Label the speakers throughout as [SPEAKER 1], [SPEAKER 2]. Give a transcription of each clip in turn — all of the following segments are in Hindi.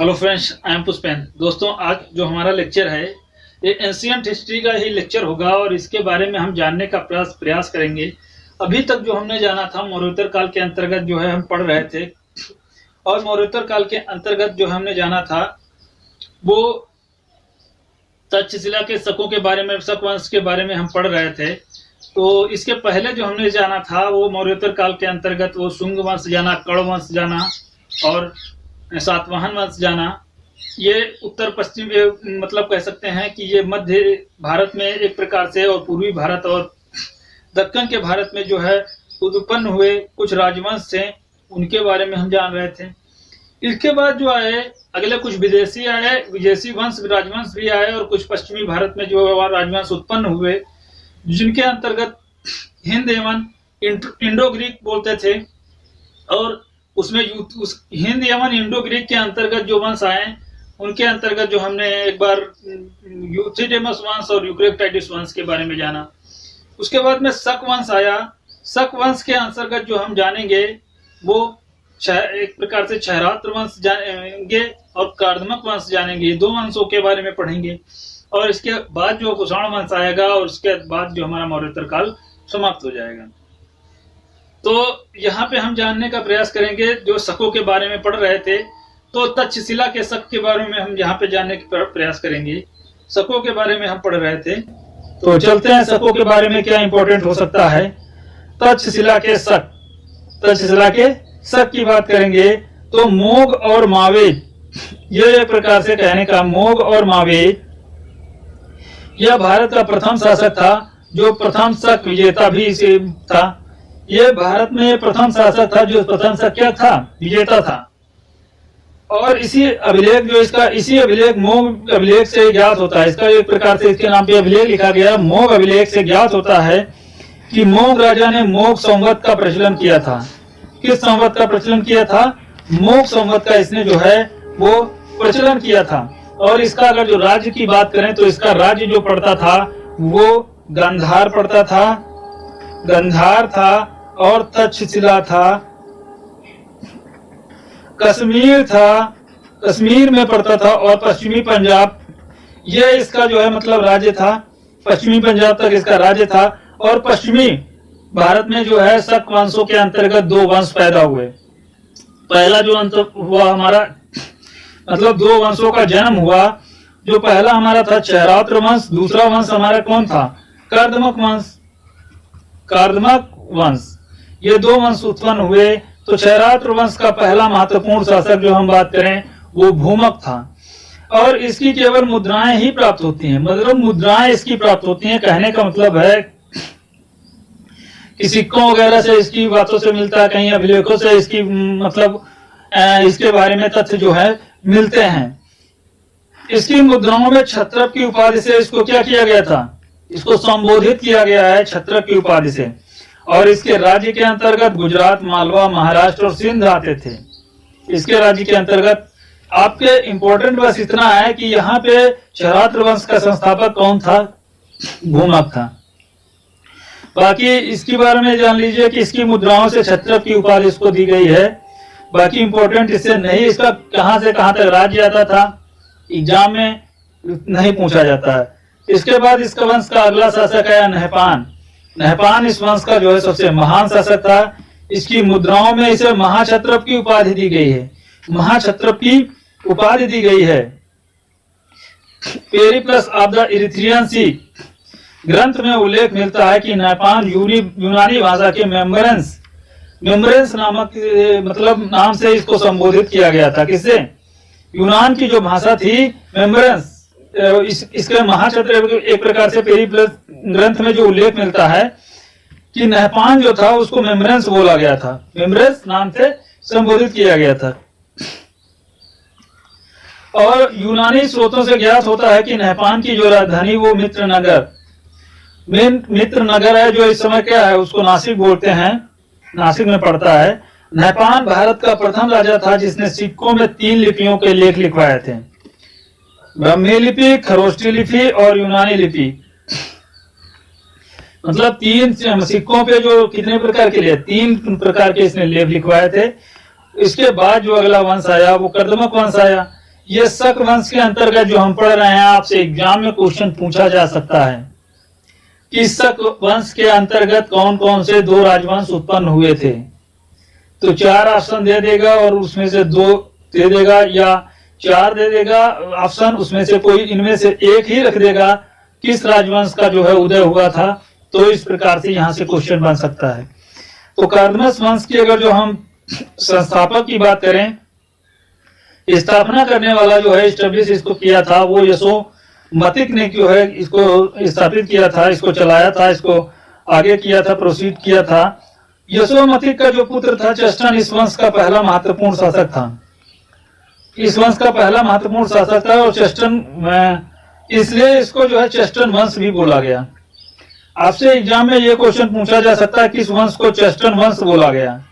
[SPEAKER 1] Hello friends, I am Pushpen. दोस्तों, आज जो हमारा लेक्चर है ये एंशिएंट हिस्ट्री का ही लेक्चर होगा और इसके बारे में हम जानने का प्रयास करेंगे। अभी तक जो हमने जाना था मौर्योत्तर काल के अंतर्गत जो है हम पढ़ रहे थे, और मौर्योत्तर काल के अंतर्गत जो हमने जाना था वो तक्षशिला के शकों के बारे में, शक वंश के बारे में हम पढ़ रहे थे। तो इसके पहले जो हमने जाना था वो मौर्योत्तर काल के अंतर्गत वो शुंग वंश जाना, कर्ण वंश जाना और सातवाहन वंश जाना। ये उत्तर पश्चिम मतलब कह सकते हैं कि ये मध्य भारत में एक प्रकार से, और पूर्वी भारत और दक्कन के भारत में जो है उत्पन्न हुए कुछ राजवंश थे, उनके बारे में हम जान रहे थे। इसके बाद जो आए अगले कुछ विदेशी आए, विदेशी वंश राजवंश भी आए, और कुछ पश्चिमी भारत में जो राजवंश उत्पन्न हुए जिनके अंतर्गत हिंद एवं इंडो ग्रीक बोलते थे। और उसमें हिंद एवं इंडो ग्रीक के अंतर्गत जो वंश आए उनके अंतर्गत जो हमने एक बार यूथिडेमस वंश और यूक्रेटाइडिस वंश के बारे में जाना। उसके बाद में शक वंश आया। शक वंश के अंतर्गत जो हम जानेंगे वो एक प्रकार से क्षयरात्र वंश जानेंगे और कार्दमक वंश जानेंगे। दो वंशों के बारे में पढ़ेंगे। और इसके बाद जो कुषाण वंश आएगा और उसके बाद जो हमारा मौर्योत्तर काल समाप्त हो जाएगा। तो यहाँ पे हम जानने का प्रयास करेंगे। जो शकों के बारे में पढ़ रहे थे तो तक्षशिला के शक के बारे में हम यहाँ पे जानने का प्रयास करेंगे। शकों के बारे में हम पढ़ रहे थे, तो चलते हैं शकों के बारे में क्या इंपॉर्टेंट हो सकता है। तक्षशिला के शक, तक्षशिला के शक की बात करेंगे तो मोग और मावेज, ये एक प्रकार से कहने का, मोग और मावेज यह भारत का प्रथम शासक था जो प्रथम शक विजेता भी इसे था। ये भारत में प्रथम शासक था जो प्रथम शक क्या था, विजेता था। और इसी अभिलेख जो इसका, इसी अभिलेख मोग अभिलेख से ज्ञात होता है। इसका एक प्रकार से इसके नाम पे अभिलेख लिखा गया। मोग अभिलेख से ज्ञात होता है कि मोग राजा ने मोग संवत का प्रचलन किया था। किस संवत का प्रचलन किया था? मोग संवत का इसने जो है वो प्रचलन किया था। और इसका अगर जो राज्य की बात करें तो इसका राज्य जो पड़ता था वो गांधार पड़ता था, गांधार था, और तक्षशिला था, कश्मीर था, कश्मीर में पड़ता था, और पश्चिमी पंजाब, ये इसका जो है मतलब राज्य था। पश्चिमी पंजाब तक इसका राज्य था। और पश्चिमी भारत में जो है शक वंशों के अंतर्गत दो वंश पैदा हुए। पहला जो अंत हुआ हमारा, मतलब दो वंशों का जन्म हुआ। जो पहला हमारा था क्षयरात्र वंश, दूसरा वंश हमारा कौन था? कार्दमक वंश, कार्दमक वंश। ये दो वंश उत्पन्न हुए। तो क्षयरात्र वंश का पहला महत्वपूर्ण शासक जो हम बात करें वो भूमक था। और इसकी केवल मुद्राएं ही प्राप्त होती हैं, मतलब मुद्राएं इसकी प्राप्त होती हैं। कहने का मतलब है कि सिक्कों वगैरह से इसकी बातों से मिलता है, कहीं अभिलेखों से इसकी मतलब इसके बारे में तथ्य जो है मिलते हैं। इसकी मुद्राओं में क्षत्रप की उपाधि से इसको क्या किया गया था? इसको संबोधित किया गया है क्षत्रप की उपाधि से। और इसके राज्य के अंतर्गत गुजरात, मालवा, महाराष्ट्र और सिंध आते थे। इसके राज्य के अंतर्गत आपके इंपॉर्टेंट बस इतना है कि यहाँ पे क्षयरात्र वंश का संस्थापक कौन था? भूमक था। बाकी इसके बारे में जान लीजिए कि इसकी मुद्राओं से क्षत्रप की उपाधि इसको दी गई है। बाकी इंपॉर्टेंट इससे नहीं, इसका कहां से कहां तक राज्य आता था एग्जाम में नहीं पूछा जाता है। इसके बाद इसका वंश का अगला शासक है नहपान। नहपान इस वंश का जो है सबसे महान शासक था। इसकी मुद्राओं में इसे महाक्षत्रप की उपाधि दी गई है, महाक्षत्रप की उपाधि दी गई है। पेरिप्लस ऑफ द इरिथ्रियन सी ग्रंथ में उल्लेख मिलता है कि नहपान यूनानी भाषा के मेम्बरेंस नामक मतलब नाम से इसको संबोधित किया गया था। किससे? यूनान की जो भाषा थी मेम्बरेंस। इसके महाक्षत्रप एक प्रकार से पेरिप्लस ग्रंथ में जो उल्लेख मिलता है कि नहपान जो था उसको मेम्बरेंस बोला गया था, मेम्बरेंस नाम से संबोधित किया गया था। और यूनानी स्रोतों से ज्ञात होता है कि नहपान की जो राजधानी वो मित्र नगर है, जो इस समय क्या है उसको नासिक बोलते हैं, नासिक में पड़ता है। नहपान भारत का प्रथम राजा था जिसने सिक्कों में 3 लिपियों के लेख लिखवाए थे, ब्राह्मी लिपि, खरोष्टी लिपि और यूनानी लिपि। मतलब 3 सिक्कों पे जो कितने प्रकार के लिए 3 प्रकार के इसने लेख लिखवाए थे। इसके बाद जो अगला वंश आया वो कर्दमक वंश आया। ये शक वंश के अंतर्गत जो हम पढ़ रहे हैं, आपसे एग्जाम में क्वेश्चन पूछा जा सकता है कि शक वंश के अंतर्गत कौन कौन से 2 राजवंश उत्पन्न हुए थे। तो 4 ऑप्शन दे देगा और उसमें से 2 दे देगा या 4 दे देगा ऑप्शन, उसमें से कोई इनमें से एक ही रख देगा किस राजवंश का जो है उदय हुआ था। तो इस प्रकार से यहाँ से क्वेश्चन बन सकता है। तो कार्दमस वंश की अगर जो हम संस्थापक की बात करें, स्थापना करने वाला जो है एस्टेब्लिश इसको किया था वो यशोमतिक ने जो है इसको स्थापित किया था, इसको चलाया था, इसको आगे किया था, प्रोसीड किया था। यशोमतिक का जो पुत्र था चेस्टन इस वंश का पहला महत्वपूर्ण शासक था। इस वंश का पहला महत्वपूर्ण शासक था और चेस्टन, इसलिए इसको जो है चेस्टन वंश भी बोला गया। आपसे एग्जाम में ये क्वेश्चन पूछा जा सकता है किस वंश को चेस्टन वंश बोला गया।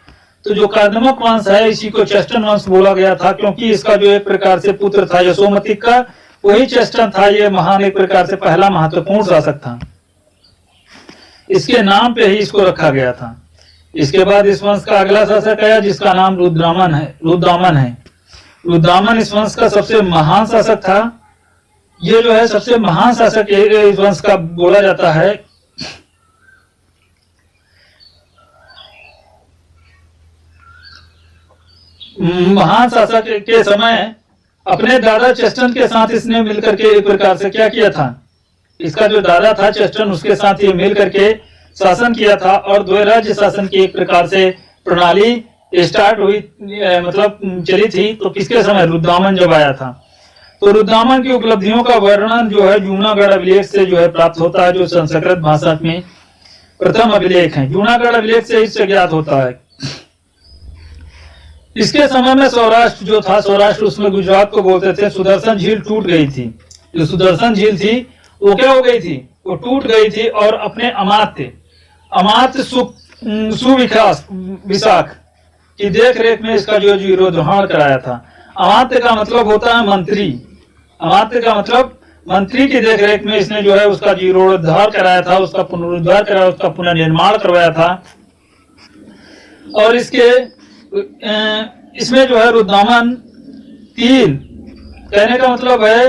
[SPEAKER 1] तो जो कार्दमक वंश है इसी को चेस्टन वंश बोला गया था, क्योंकि इसका जो एक प्रकार से पुत्र था यशोमतिक का, वही चेस्टन था। ये महान एक प्रकार से पहला महत्वपूर्ण शासक था, इसके नाम पे ही इसको रखा गया था। इसके बाद इस वंश का अगला शासक आया जिसका नाम रुद्रामन है। रुद्रामन इस वंश का सबसे महान शासक था। ये जो है सबसे महान शासक इस वंश का बोला जाता है। महान शासक के समय अपने दादा चेस्टन के साथ इसने मिलकर के एक प्रकार से क्या किया था, इसका जो दादा था चेस्टन उसके साथ ये मिलकर के शासन किया था और द्वैराज्य शासन की एक प्रकार से प्रणाली स्टार्ट हुई, मतलब चली थी। तो किसके समय, रुद्रामन जब आया था। तो रुद्रामन की उपलब्धियों का वर्णन जो है जूनागढ़ अभिलेख से जो है प्राप्त होता है, जो संस्कृत भाषा में प्रथम अभिलेख है। जूनागढ़ अभिलेख से इससे ज्ञात होता है। इसके समय में सौराष्ट्र जो था, सौराष्ट्र उसमें गुजरात को बोलते थे, सुदर्शन झील टूट गई थी। जो सुदर्शन झील थी वो क्या हो गई थी, वो टूट गई थी और अपने अमात्य सुविकास विशाख की देख रेख में इसका जो जीर्णोद्धार कराया था। अमात्य का मतलब होता है मंत्री, अमात्य का मतलब मंत्री की देख रेख में इसने जो है उसका जीर्णोद्धार कराया था, उसका पुनरुद्धार कराया, उसका पुनर्निर्माण करवाया था। और इसमें जो है रुद्रामन 3 कहने का मतलब है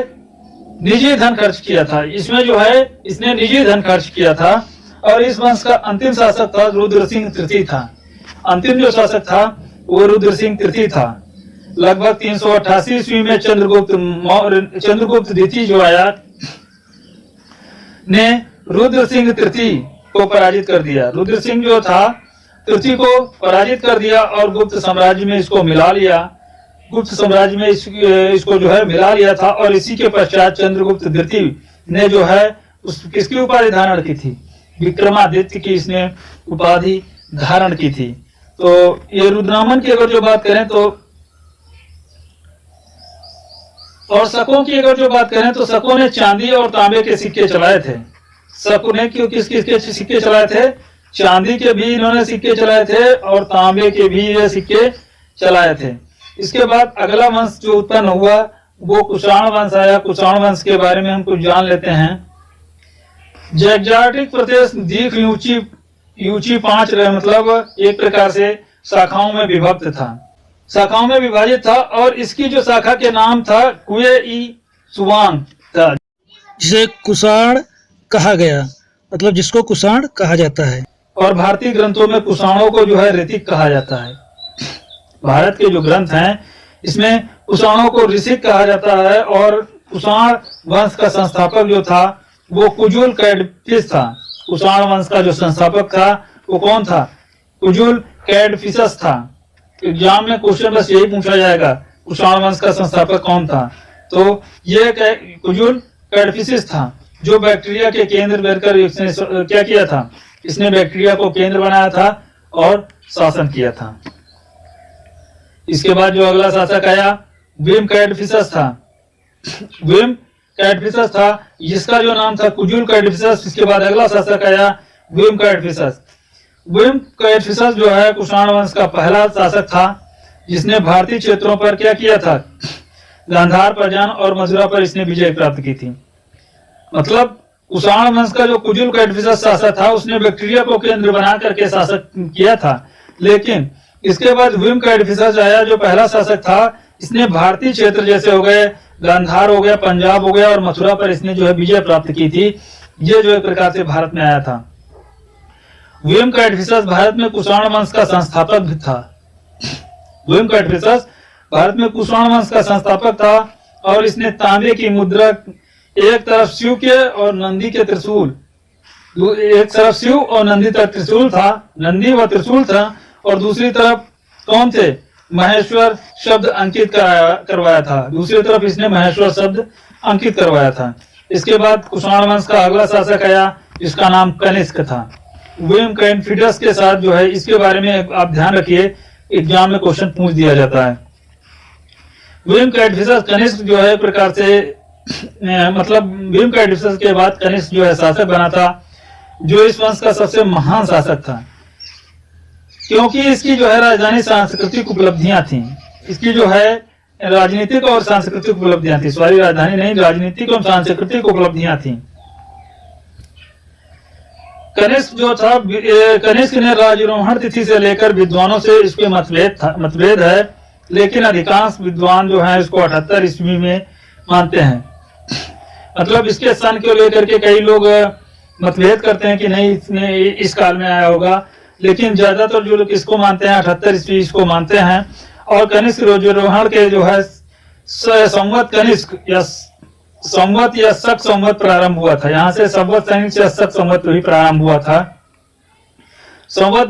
[SPEAKER 1] निजी धन खर्च किया था। इसमें जो है इसने निजी धन खर्च किया था। और इस वंश का अंतिम शासक था रुद्र सिंह तृतीय था। अंतिम जो शासक था वो रुद्र सिंह तृतीय था। लगभग 388 ईस्वी में चंद्रगुप्त द्वितीय जो आया ने रुद्र सिंह तृतीय को पराजित कर दिया। रुद्र सिंह जो था तृतीय को पराजित कर दिया और गुप्त साम्राज्य में इसको मिला लिया। गुप्त साम्राज्य में इसको जो है मिला लिया था। और इसी के पश्चात चंद्रगुप्त द्वितीय ने जो है किसकी उपाधि धारण की थी, विक्रमादित्य की इसने उपाधि धारण की थी। तो ये रुद्रामन की अगर जो बात करें तो, और शकों की अगर जो बात करें तो शकों ने चांदी और तांबे के सिक्के चलाए थे। शकों ने किसके सिक्के चलाए थे, चांदी के भी इन्होंने सिक्के चलाए थे और तांबे के भी ये सिक्के चलाए थे। इसके बाद अगला वंश जो उत्पन्न हुआ वो कुषाण वंश आया। कुषाण वंश के बारे में हम कुछ जान लेते हैं। जैक्जाटिक प्रदेश दीख यूची 5 मतलब एक प्रकार से शाखाओं में विभक्त था, शाखाओं में विभाजित था। और इसकी जो शाखा के नाम था कुए-ई-सुवांग था,
[SPEAKER 2] जिसे कुषाण कहा गया, मतलब जिसको कुषाण कहा जाता है।
[SPEAKER 1] और भारतीय ग्रंथों में कुषाणों को जो है ऋतिक कहा जाता है। भारत के जो ग्रंथ हैं इसमें कुषाणों को ऋषिक कहा जाता है। और कुषाण वंश का संस्थापक जो था वो कुजुल कैडफिस था। कुषाण वंश का जो संस्थापक था वो कौन था, कुजुल कैडफिसस था। एग्जाम में क्वेश्चन बस यही पूछा जाएगा, कुषाण वंश का संस्थापक कौन था। तो ये कुजुल कैडफिसस था जो बैक्टीरिया के केंद्र बनकर इसने क्या किया था, इसने बैक्टीरिया को केंद्र बनाया था और शासन किया था। इसके बाद जो अगला शासक आया विम कैडफिसस था। विम कैडफिसस था जिसका जो नाम था कुजुल कैडफिसस। इसके बाद अगला शासक आया विम कैडफिसस। विम कैडफिसस जो है कुषाण वंश का पहला शासक था जिसने भारतीय क्षेत्रों पर क्या किया था, गांधार, परजान और मजुरा पर इसने विजय प्राप्त की थी। मतलब कुषाण वंश का जो कुजुल कैडफिसस शासक था उसने बैक्टीरिया को केंद्र बना करके शासक किया था। लेकिन इसके बाद विम कैडफिसस आया जो पहला शासक था इसने भारतीय क्षेत्र जैसे हो गए, गांधार हो गया, पंजाब हो गया और मथुरा पर इसने जो है विजय प्राप्त की थी। ये जो एक प्रकार से भारत में आया था। विलियम कैडफिशस भारत में कुषाण वंश का संस्थापक भी था। विलियम कैडफिशस भारत में कुषाण वंश का संस्थापक था और इसने तांबे की मुद्रा, एक तरफ शिव के और नंदी के त्रिशूल, एक तरफ शिव और नंदी का त्रिशूल था, नंदी व त्रिशूल था, और दूसरी तरफ कौन थे, महेश्वर शब्द अंकित करवाया था। दूसरी तरफ इसने महेश्वर शब्द अंकित करवाया था। इसके बाद कुषाण वंश का अगला शासक आया जिसका नाम कनिष्क था। विलियम कैडफिशस के साथ जो है, इसके बारे में आप ध्यान रखिए, एग्जाम में क्वेश्चन पूछ दिया जाता है। विलियम कैडफिशस कनिष्क जो है प्रकार से मतलब विलियम कैडफिशस के बाद कनिष्क जो है शासक बना था, जो इस वंश का सबसे महान शासक था, क्योंकि इसकी जो है राजधानी सांस्कृतिक उपलब्धियां थी। इसकी जो है राजनीतिक और सांस्कृतिक उपलब्धियां थी, सॉरी राजधानी नहीं, राजनीतिक और सांस्कृतिक उपलब्धियां थी। कनिष्क जो था, कनिष्क ने राजारोहण तिथि से लेकर विद्वानों से इसके मतभेद है, लेकिन अधिकांश विद्वान जो है इसको 78 ईस्वी में मानते हैं। मतलब इसके सन को लेकर के कई लोग मतभेद करते हैं कि नहीं इसने इस काल में आया होगा, लेकिन ज्यादातर जो लोग इसको मानते हैं 78 ईस्वी इसको मानते हैं। और कनिष्क राजारोहण के जो है संवत कनिष्क या संवत या शक संवत प्रारंभ हुआ था। यहाँ से संवत सैनिक से शक संवत भी प्रारंभ हुआ था। संवत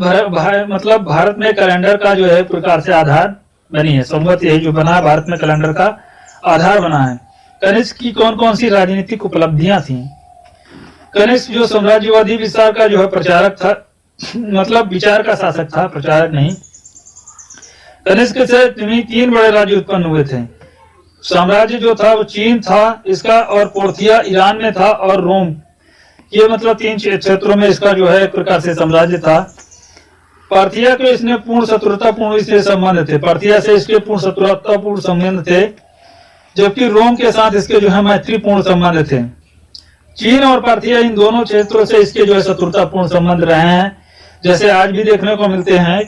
[SPEAKER 1] मतलब भारत में कैलेंडर का जो है प्रकार से आधार बनी है। संवत यही जो बना है भारत में कैलेंडर का आधार बना है। कनिष्क की कौन कौन सी राजनीतिक उपलब्धियां थी? कनिष्क जो साम्राज्यवादी विचार का जो है प्रचारक था, मतलब विचार का शासक था, प्रचारक नहीं। कनिष्क से 3 बड़े राज्य उत्पन्न हुए थे। साम्राज्य जो था वो चीन था इसका, और पोर्थिया ईरान में था, और रोम, ये मतलब 3 क्षेत्रों में इसका जो है एक प्रकार से साम्राज्य था। पार्थिया के इसने पूर्ण शत्रुतापूर्ण इससे संबंध थे, पार्थिया से इसके पूर्ण शत्रुतापूर्ण संबंध थे, जबकि रोम के साथ इसके जो है मैत्रीपूर्ण संबंध थे। चीन और पार्थिया इन दोनों क्षेत्रों से इसके जो है शत्रुतापूर्ण संबंध रहे हैं, जैसे आज भी देखने को मिलते हैं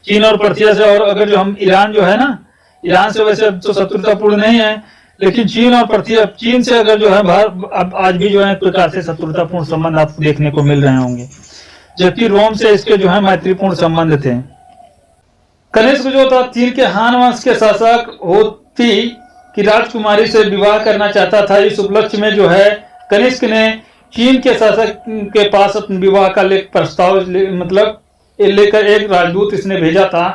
[SPEAKER 1] चीन और पार्थिया से। और अगर जो हम ईरान जो है ना, ईरान से वैसे तो शत्रुतापूर्ण नहीं है, लेकिन चीन और पार्थिया, चीन से अगर जो है अब आज भी जो है एक प्रकार से शत्रुतापूर्ण संबंध आपको देखने को मिल रहे होंगे, जबकि रोम से इसके जो है मैत्रीपूर्ण संबंध थे। कनिष्क जो था चीन के हान वंश के शासक होती की राजकुमारी से विवाह करना चाहता था। इस उपलक्ष्य में जो है कनिष्क ने चीन के शासक के पास अपने विवाह का प्रस्ताव मतलब लेकर एक राजदूत इसने भेजा था।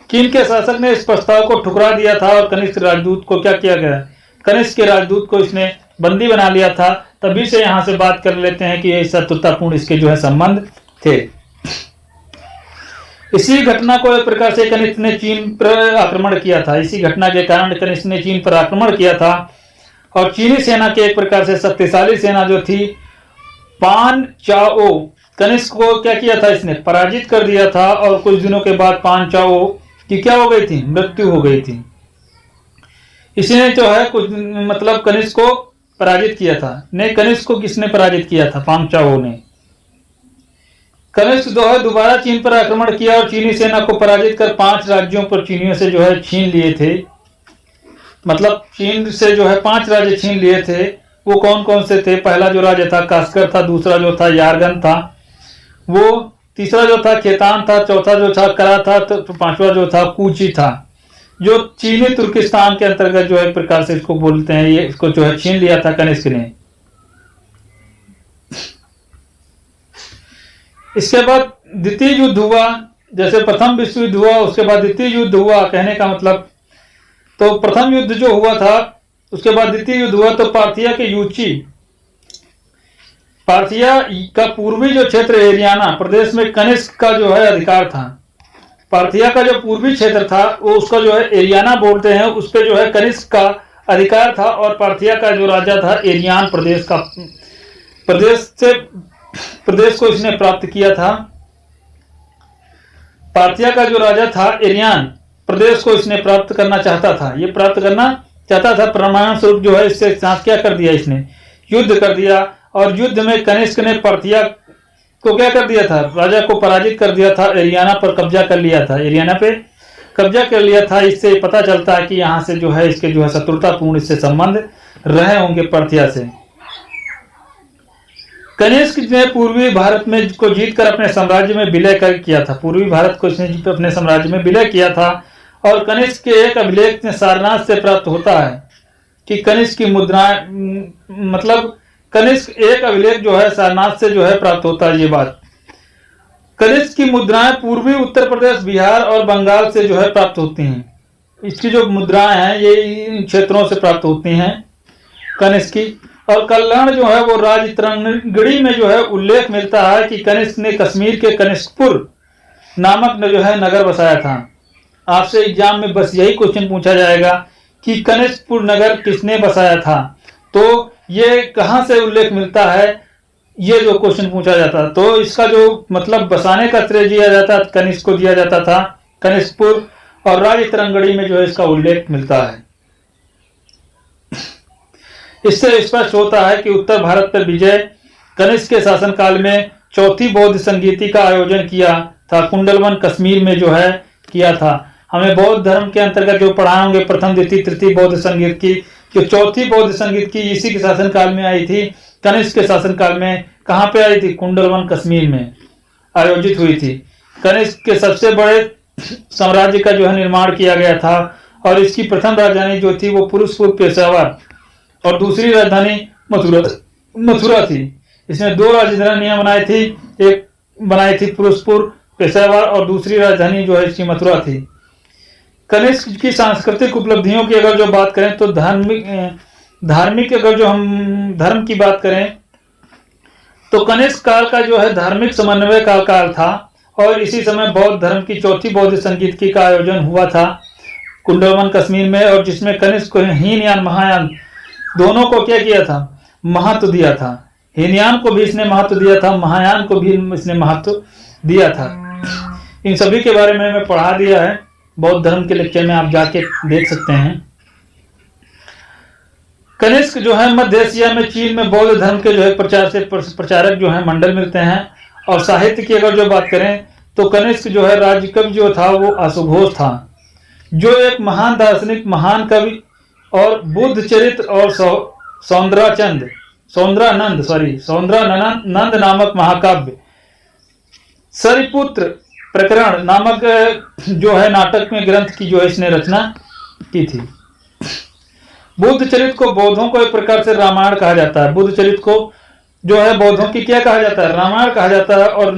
[SPEAKER 1] चीन के शासक ने इस प्रस्ताव को ठुकरा दिया था और कनिष्क राजदूत को क्या किया गया, कनिष्क के राजदूत को इसने बंदी बना लिया था। तभी से यहाँ से बात कर लेते हैं कि ये शत्रुतापूर्ण इसके जो है संबंध थे। इसी घटना को एक प्रकार से कनिष्क ने चीन पर आक्रमण किया था। इसी घटना के कारण कनिष्क ने चीन पर आक्रमण किया था और चीनी सेना के एक प्रकार से शक्तिशाली सेना जो थी पान चाओ, कनिष्क को क्या किया था, इसने पराजित कर दिया था। और कुछ दिनों के बाद पान चाओ की क्या हो गई थी, मृत्यु हो गई थी। इसने जो है कुछ मतलब कनिष्क को पराजित किया था। नहीं, कनिष्क को किसने पराजित किया था, पान चाओ ने। कनिष्क जो है दोबारा चीन पर आक्रमण किया और चीनी सेना को पराजित कर 5 राज्यों पर चीनियों से जो है छीन लिए थे। मतलब चीन से जो है 5 राज्य छीन लिए थे। वो कौन कौन से थे? पहला जो राज्य था कास्कर था, दूसरा जो था यारगन था, वो तीसरा जो था खेतान था, चौथा जो था करा था, तो 5वां जो था कूची था, जो चीनी तुर्किस्तान के अंतर्गत जो है एक प्रकार से इसको बोलते हैं। ये इसको जो है छीन लिया था कनिष्क ने। इसके बाद द्वितीय युद्ध हुआ। जैसे प्रथम विश्व युद्ध हुआ, उसके बाद द्वितीय युद्ध हुआ। कहने का मतलब तो प्रथम युद्ध जो हुआ था उसके बाद द्वितीय युद्ध हुआ, तो पार्थिया के यूची, पार्थिया का पूर्वी जो क्षेत्र एरियाना प्रदेश में कनिष्क का जो है अधिकार था। पार्थिया का जो पूर्वी क्षेत्र था वो उसका जो है एरियाना बोलते हैं, उस पर जो है कनिष्क का अधिकार था। और पार्थिया का जो राजा था एरियान प्रदेश का, प्रदेश को इसने प्राप्त किया था। पार्थिया का जो राजा था एरियान प्रदेश को इसने प्राप्त करना चाहता था। ये प्राप्त करना चाहता था, परिणाम स्वरूप जो है इससे साथ क्या कर दिया, इसने युद्ध कर दिया। और युद्ध में कनिष्क ने पार्थिया को क्या कर दिया था, राजा को पराजित कर दिया था, एरियाना पर कब्जा कर लिया था। एरियाना पे कब्जा कर लिया था। इससे पता चलता है कि यहाँ से जो है इसके जो है शत्रुतापूर्ण इससे संबंध रहे होंगे पर्थिया से। कनिष्क ने पूर्वी भारत में को जीतकर अपने साम्राज्य में विलय कर किया था। पूर्वी भारत को इसने अपने साम्राज्य में विलय किया था। और कनिष्क के एक अभिलेख सारनाथ से प्राप्त होता है कि कनिष्क की मुद्राएं मतलब कनिष्क एक अभिलेख जो है सारनाथ से जो है प्राप्त होता है। ये बात कनिष्क की मुद्राएं पूर्वी उत्तर प्रदेश, बिहार और बंगाल से जो है प्राप्त होती हैं। इसकी जो मुद्राएं हैं ये इन क्षेत्रों से प्राप्त होती हैं कनिष्क की। और कल्याण जो है वो राजतरंगिणी में जो है उल्लेख मिलता है कि कनिष्क ने कश्मीर के कनिष्कपुर नामक जो है नगर बसाया था। आपसे एग्जाम में बस यही क्वेश्चन पूछा जाएगा कि कनिष्कपुर नगर किसने बसाया था, तो ये कहाँ से उल्लेख मिलता है, ये जो क्वेश्चन पूछा जाता। तो इसका जो मतलब बसाने का श्रेय दिया जाता कनिष्क को दिया जाता था कनिष्कपुर, और राजतरंगिणी में जो है इसका उल्लेख मिलता है। इससे स्पष्ट होता है कि उत्तर भारत पर विजय कनिष्क के शासनकाल में चौथी बौद्ध संगीति का आयोजन किया था। कुंडलवन कश्मीर में जो है किया था। हमें बौद्ध धर्म के अंतर्गत जो पढ़ाए होंगे प्रथम, द्वितीय, तृतीय बौद्ध संगीत की, जो चौथी बौद्ध संगीत की इसी के शासनकाल में आई थी। कनिष्क के शासनकाल में कहाँ पे आई थी? कुंडलवन कश्मीर में आयोजित हुई थी। कनिष्क के सबसे बड़े साम्राज्य का जो है निर्माण किया गया था। और इसकी प्रथम राजधानी जो थी वो पुरुषपुर पेशावर और दूसरी राजधानी मथुरा थी। इसने दो राजधानियां बनाई थी, एक बनाई थी पुरुषपुर पेशावर और दूसरी राजधानी जो है इसकी मथुरा थी। कनिष्क की सांस्कृतिक उपलब्धियों की अगर जो बात करें तो धार्मिक अगर जो हम धर्म की बात करें तो कनिष्क काल का जो है धार्मिक समन्वय का काल था। और इसी समय बौद्ध धर्म की चौथी बौद्ध संगीत का आयोजन हुआ था कुंडलवन कश्मीर में, और जिसमें कनिष्क को हीनयान महायान दोनों को क्या किया था? महत्व दिया था। हीनयान को भी इसने महत्व दिया था, महायान को भी इसने महत्व दिया था। इन सभी के बारे में मैं पढ़ा दिया है बौद्ध धर्म के लेक्चर में, आप जाके देख सकते हैं। कनिष्क जो है मध्य एशिया में चीन में बौद्ध धर्म के जो है प्रचारक जो है मंडल मिलते हैं। और साहित्य की अगर जो बात करें तो कनिष्क जो है राज्य कवि जो था वो अशुघोष था, जो एक महान दार्शनिक, महान कवि और बुद्ध चरित्र और सौंद्रानंद नामक महाकाव्य, सरिपुत्र प्रकरण नामक जो है नाटक में ग्रंथ की जो है इसने रचना की थी। बुद्ध चरित्र को बौद्धों को एक प्रकार से रामायण कहा जाता है। बुद्ध चरित्र को जो है बौद्धों की क्या कहा जाता है? रामायण कहा जाता है। और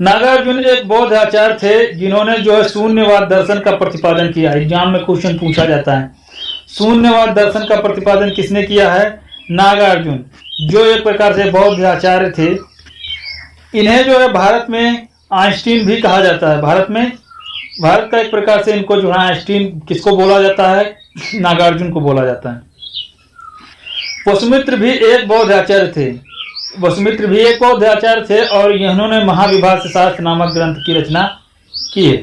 [SPEAKER 1] नागार्जुन एक बौद्ध आचार्य थे जिन्होंने जो है शून्यवाद दर्शन का प्रतिपादन किया। एग्जाम में क्वेश्चन पूछा जाता है शून्यवाद दर्शन का प्रतिपादन किसने किया है? नागार्जुन, जो एक प्रकार से बौद्ध आचार्य थे। इन्हें जो है भारत में आइंस्टीन भी कहा जाता है। भारत का एक प्रकार से इनको जो है आइंस्टीन किसको बोला जाता है? नागार्जुन को बोला जाता है। वसुमित्र भी एक बौद्ध आचार्य थे। और इन्होंने महाविभाष शास्त्र नामक ग्रंथ की रचना की है।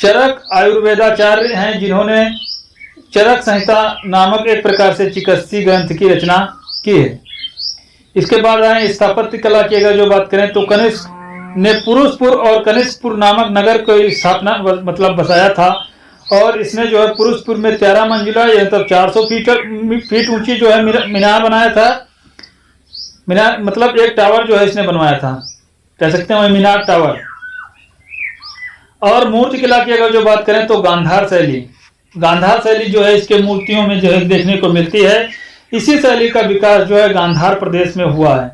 [SPEAKER 1] चरक आयुर्वेदाचार्य हैं जिन्होंने चरक संहिता नामक एक प्रकार से चिकित्सीय ग्रंथ की रचना की है। इसके बाद आए स्थापत्य कला की अगर जो बात करें तो कनिष्क ने पुरुषपुर और कनिष्कपुर नामक नगर को स्थापना मतलब बसाया था। और इसने जो है पुरुषपुर में 13 मंजिला मतलब 400 फीट ऊंची जो है मीनार बनाया था। मीनार मतलब एक टावर जो है इसने बनवाया था, कह सकते हैं मीनार टावर। और मूर्ति कला की अगर जो बात करें तो गांधार शैली जो है इसके मूर्तियों में जो है देखने को मिलती है। इसी शैली का विकास जो है गांधार प्रदेश में हुआ है।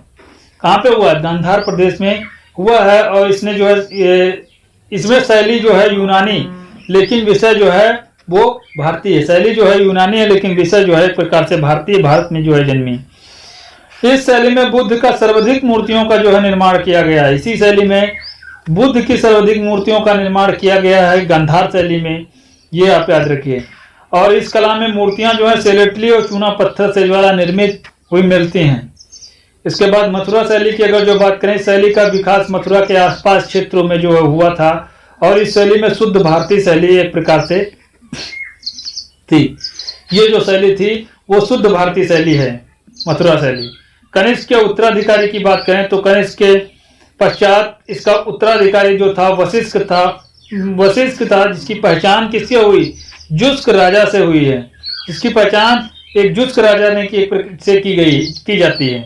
[SPEAKER 1] कहाँ पे हुआ है? गांधार प्रदेश में हुआ है। और इसने जो है इसमें शैली जो है यूनानी, लेकिन विषय जो है वो भारतीय। शैली जो है यूनानी है लेकिन विषय जो है एक प्रकार से भारतीय, भारत में जो है जन्मी। इस शैली में बुद्ध का सर्वाधिक मूर्तियों का जो है निर्माण किया गया है। इसी शैली में बुद्ध की सर्वाधिक मूर्तियों का निर्माण किया गया है गांधार शैली में, ये आप याद रखिए। और इस कला में मूर्तियां जो है सेलेटली और चूना पत्थर से द्वारा निर्मित हुई मिलती हैं। इसके बाद मथुरा शैली की अगर जो बात करें, शैली का विकास मथुरा के आसपास क्षेत्रों में जो हुआ था। और इस शैली में शुद्ध भारतीय शैली एक प्रकार से थी। ये जो शैली थी वो शुद्ध भारतीय शैली है, मथुरा शैली। कनिष्क के उत्तराधिकारी की बात करें तो कनिष्क के पश्चात इसका उत्तराधिकारी जो था वशिष्ठ था, जिसकी पहचान किससे हुई? जुष्क राजा से हुई है। इसकी पहचान एक जुष्क राजा ने की जाती है।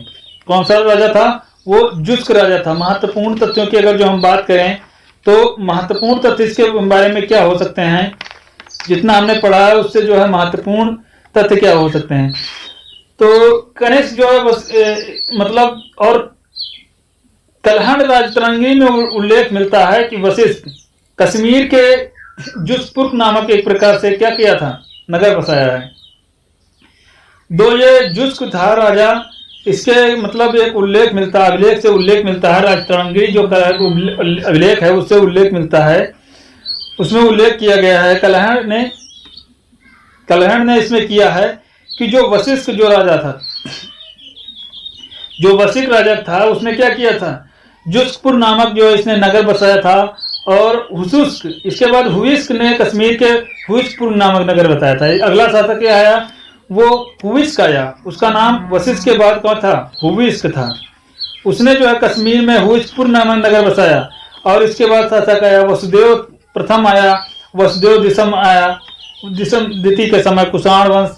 [SPEAKER 1] कौन सा राजा था? वो जुष्क राजा था। महत्वपूर्ण तथ्यों की अगर जो हम बात करें तो महत्वपूर्ण तथ्य इसके बारे में क्या हो सकते हैं, जितना हमने पढ़ा है उससे जो है महत्वपूर्ण तथ्य क्या हो सकते हैं। तो कनिष्क जो है बस मतलब, और कलहंड राजतरंगी में उल्लेख मिलता है कि वशिष्ठ कश्मीर के जुष्पुर नामक एक प्रकार से क्या किया था? नगर बसाया है। दो ये जुष्क था राजा, इसके मतलब एक उल्लेख मिलता है, अभिलेख से उल्लेख मिलता है, राजतरंगी जो अभिलेख है उससे उल्लेख मिलता है। उसमें उल्लेख किया गया है, कलहंड ने इसमें किया है कि जो वशिष्ठ जो राजा था, जो वशिष्ठ राजा था, उसने क्या किया था? जुष्कपुर नामक जो इसने नगर बसाया था, और हुसुस्क, इसके बाद हुइस्क ने कश्मीर के हुइस्कपुर नामक नगर बताया था। अगला शासक क्या आया? वो हुइस्क आया। उसका नाम वशिष्ठ के बाद कौन था? हुइस्क था। उसने जो है कश्मीर में हुइस्कपुर नामक नगर बसाया। और इसके बाद शासक आया वसुदेव प्रथम आया, वसुदेव दिसम आया। दिसम द्वितीय के समय कुषाण वंश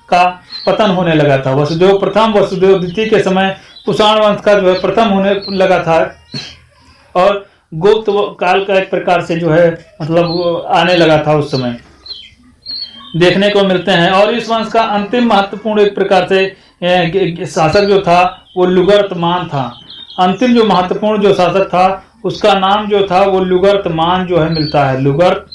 [SPEAKER 1] का पतन होने लगा था। वसुदेव प्रथम, वसुदेव द्वितीय के समय कुषाण वंश का जो है पतन होने लगा था, और गुप्त काल का एक प्रकार से जो है मतलब आने लगा था, उस समय देखने को मिलते हैं। और इस वंश का अंतिम महत्वपूर्ण एक प्रकार से शासक जो था वो लुगर्तमान था। अंतिम जो महत्वपूर्ण जो शासक था उसका नाम जो था वो लुगर्तमान जो है मिलता है, लुगर्तमान।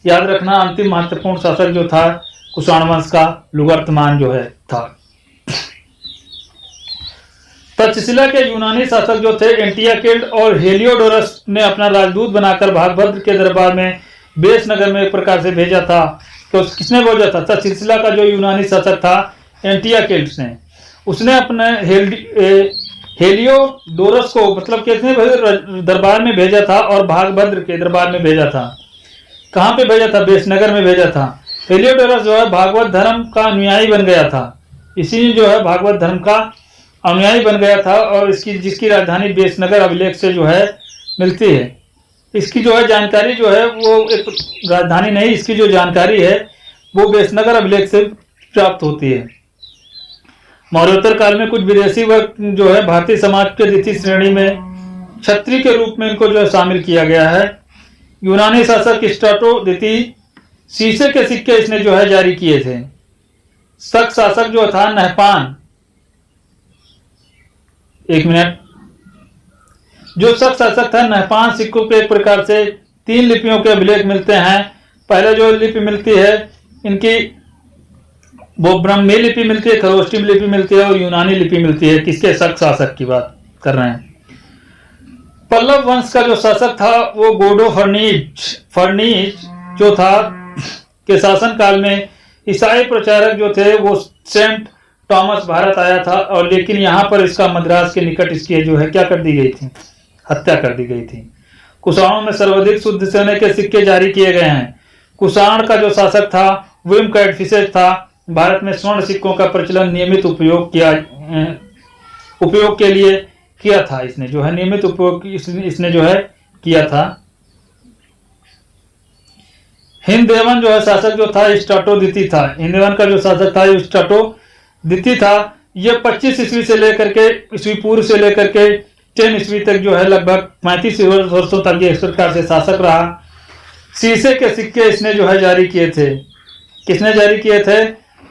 [SPEAKER 1] याद रखना, अंतिम महत्वपूर्ण शासक जो था कुषाण वंश का लुगर्तमान जो है था। तक्षशिला के यूनानी शासक जो थे एंटियाकिल्ड और हेलियोडोरस ने अपना राजदूत बनाकर भागभद्र के दरबार में बेस नगर में एक प्रकार से भेजा था। तो किसने भेजा था? तक्षशिला का जो यूनानी शासक था एंटियाकिल्ड ने, उसने अपने हेलियोडोरस को मतलब किसने दरबार में भेजा था, और भागभद्र के दरबार में भेजा था। कहाँ पे भेजा था? बेस नगर में भेजा था। हेलियोडोरस जो है भागवत धर्म का अनुयायी बन गया था। इसी जो है भागवत धर्म का अनुयायी बन गया था, और जिसकी राजधानी बेसनगर अभिलेख से जो है मिलती है। इसकी जो है जानकारी जो है वो एक राजधानी नहीं, इसकी जो जानकारी है वो बेसनगर अभिलेख से प्राप्त होती है। मौर्योत्तर काल में कुछ विदेशी वर्ग जो है भारतीय समाज के द्वितीय श्रेणी में क्षत्रिय के रूप में इनको जो है शामिल किया गया है। यूनानी शासक स्ट्राटो द्वितीय शीशे के सिक्के इसने जो है जारी किए थे। शक शासक जो था नहपान, एक मिनट, जो शक शासक था नहपान सिक्कों के एक प्रकार से 3 लिपियों के अभिलेख मिलते हैं। पहले जो लिपि मिलती है इनकी वो ब्राह्मी लिपि मिलती है, खरोष्टी लिपि मिलती है, और यूनानी लिपि मिलती है। किसके? शक शासक की बात कर रहे हैं। पल्लव वंश का जो शासक था वो गोडो फर्नीज जो था के शासन काल में ईसाई प्रचारक जो थे वो सेंट टॉमस भारत आया था, और लेकिन यहाँ पर इसका मद्रास के निकट इसकी जो है क्या कर दी गई थी? हत्या कर दी गई थी। कुषाणों में सर्वाधिक शुद्ध सोने के सिक्के जारी किए गए हैं। कुषाण का जो शासक था विम कैडफिसेस था। भारत में स्वर्ण सिक्कों का प्रचलन नियमित उपयोग के लिए किया था। इसने जो है नियमित उपयोग इसने जो है किया था। हिंदेवन जो है शासक जो था स्ट्राटो द्वितीय था। हिंदेवन का जो शासक था स्ट्राटो द्वितीय था। यह 25 ईस्वी से लेकर के ईस्वी पूर्व से लेकर के 10 ईस्वी तक जो है लगभग 35 वर्षों तक ये इस प्रकार से शासक रहा। शीशे के सिक्के इसने जो है जारी किए थे। किसने जारी किए थे?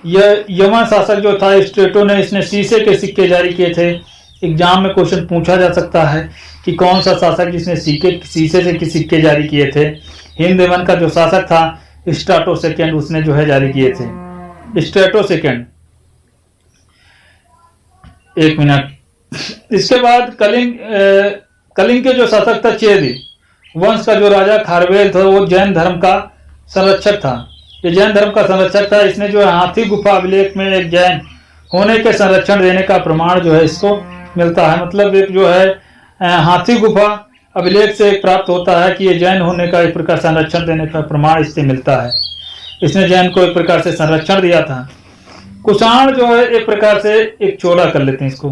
[SPEAKER 1] यह यमन शासक जो था स्ट्रेटो ने, इसने शीशे के सिक्के जारी किए थे। एग्जाम में क्वेश्चन पूछा जा सकता है कि कौन सा शासक जिसने शीशे से सिक्के जारी किए थे। हिंदेवन का जो शासक था स्ट्राटो सेकेंड, उसने जो है जारी किए थे। स्ट्रेटो सेकेंड, एक मिनट। इसके बाद कलिंग के जो शासक था चेदी वंश का जो राजा खारवेल था वो जैन धर्म का संरक्षक था। ये जैन धर्म का संरक्षक था। इसने जो है हाथी गुफा अभिलेख में एक जैन होने के संरक्षण देने का प्रमाण जो है इसको मिलता है। मतलब एक जो है हाथी गुफा अभिलेख से प्राप्त होता है कि ये जैन होने का एक प्रकार संरक्षण देने का प्रमाण इससे मिलता है। इसने जैन को एक प्रकार से संरक्षण दिया था। कुषाण जो है एक प्रकार से एक चोला कर लेते हैं इसको।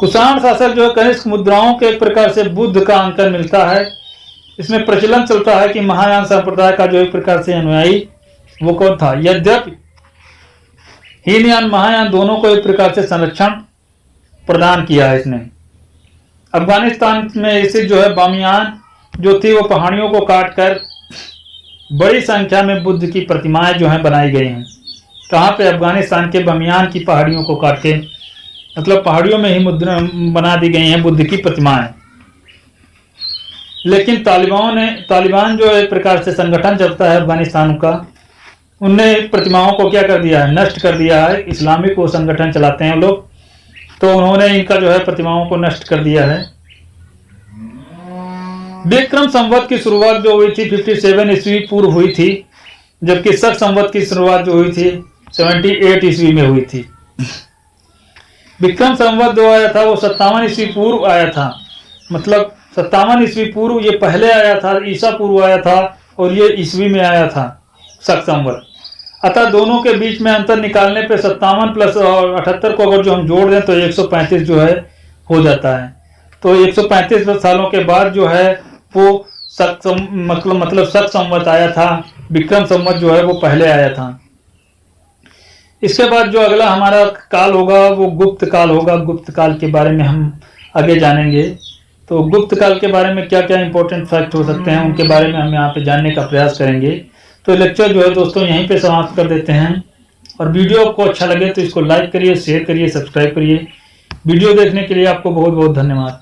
[SPEAKER 1] कुषाण शासक जो है कनिष्क मुद्राओं के एक प्रकार से बुद्ध का अंकन मिलता है। इसमें प्रचलन चलता है कि महायान संप्रदाय का जो एक प्रकार से अनुयायी वो कौन था। यद्यपि हीनयान महायान दोनों को एक प्रकार से संरक्षण प्रदान किया है इसने। अफगानिस्तान में स्थित जो है बामियान जो थी वो पहाड़ियों को काटकर बड़ी संख्या में बुद्ध की प्रतिमाएं जो हैं बनाई गई हैं। कहाँ पे? अफगानिस्तान के बामियान की पहाड़ियों को काट के, मतलब पहाड़ियों में ही मुद्रा बना दी गई हैं बुद्ध की प्रतिमाएं। लेकिन तालिबान जो एक प्रकार से संगठन चलता है अफगानिस्तान का, उनने प्रतिमाओं को क्या कर दिया है? नष्ट कर दिया है। इस्लामिक वो संगठन चलाते हैं लोग, तो उन्होंने इनका जो है प्रतिमाओं को नष्ट कर दिया है। विक्रम संवत की शुरुआत जो हुई थी 57 ईस्वी पूर्व हुई थी, जबकि शक संवत की शुरुआत जो हुई थी 78 ईस्वी में हुई थी। विक्रम संवत जो आया था वो 57 ईस्वी पूर्व आया था, मतलब 57 ईस्वी पूर्व ये पहले आया था, ईसा पूर्व आया था, और ये ईस्वी में आया था शक संवत। अतः दोनों के बीच में अंतर निकालने पे 57 प्लस 78 को अगर जो हम जोड़ दें तो 135 जो है हो जाता है। तो 135 सालों के बाद जो है वो मतलब शक संवत आया था। विक्रम संवत जो है वो पहले आया था। इसके बाद जो अगला हमारा काल होगा वो गुप्त काल होगा। गुप्त काल के बारे में हम आगे जानेंगे। तो गुप्त काल के बारे में क्या क्या इंपॉर्टेंट फैक्ट हो सकते हैं उनके बारे में हम यहाँ पे जानने का प्रयास करेंगे। तो लेक्चर जो है दोस्तों यहीं पे समाप्त कर देते हैं। और वीडियो आपको अच्छा लगे तो इसको लाइक करिए, शेयर करिए, सब्सक्राइब करिए। वीडियो देखने के लिए आपको बहुत बहुत धन्यवाद।